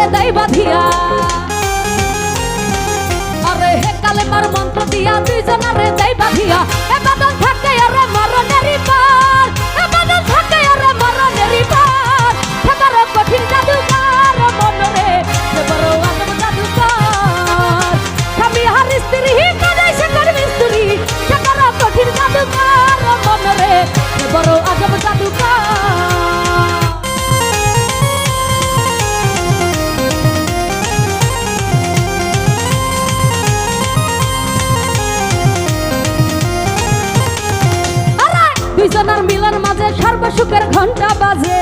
দুইজনারে দেই বাঁধিয়া, আরে হে কালেমার মন্ত্র দিয়া দুইজনারে দেই বাঁধিয়া, এ বাদন থাকে আরে মরণেরই পার, এ বাদন থাকে আরে মরণেরই পার। সে বড় কঠিন জাদুকার মনরে, সে বড় আজব জাদুকার। স্বামী আর স্ত্রী কানাই সে করবি স্ত্রী, সে বড় কঠিন জাদুকার মনরে, সে বড় আজব জাদুকার। দুইজনার মিলন মাঝে সর্বসুখের ঘন্টা বাজে,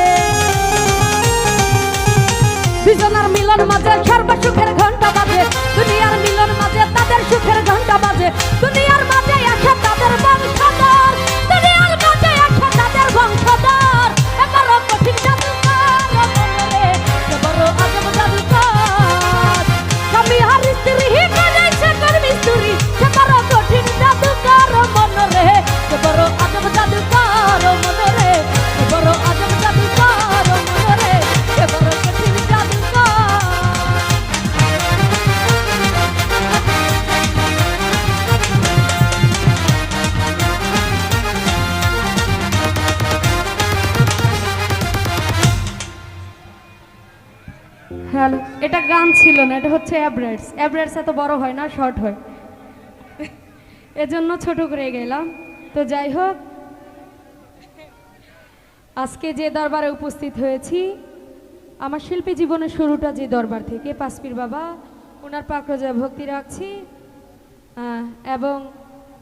দুইজনার মিলন মাঝে সর্বসুখের ঘন্টা বাজে। দুনিয়ার মিলন মাঝে তাদের সুখের ঘন্টা বাজে, দুনিয়ার মাঝে আসে তাদের বংশধর, দুনিয়ার মাঝে আসে তাদের বংশধর। এ বড় কঠিন জাদুকার মনরে, এ বড় আজব জাদুকার। স্বামী আর স্ত্রী কানাই সে করবি স্ত্রী, সে বড় কঠিন জাদুকার মনরে, এ বড় আজব জাদুকার মনরে, এ বড় আজব জাদুকার মনরে, এ বড় কঠিন জাদুকার। হ্যালো, এটা গান ছিল না, এটা হচ্ছে অ্যাভারেজ। অ্যাভারেজ এত বড় হয় না, শর্ট হয়, এজন্য ছোট করে গেলাম। তো যাই হোক, আজকে যে দরবারে উপস্থিত হয়েছি, আমার শিল্পী জীবনের শুরুটা যে দরবার থেকে, পাঁচপীর বাবা ওনার পাকড়জা ভক্তি রাখছি এবং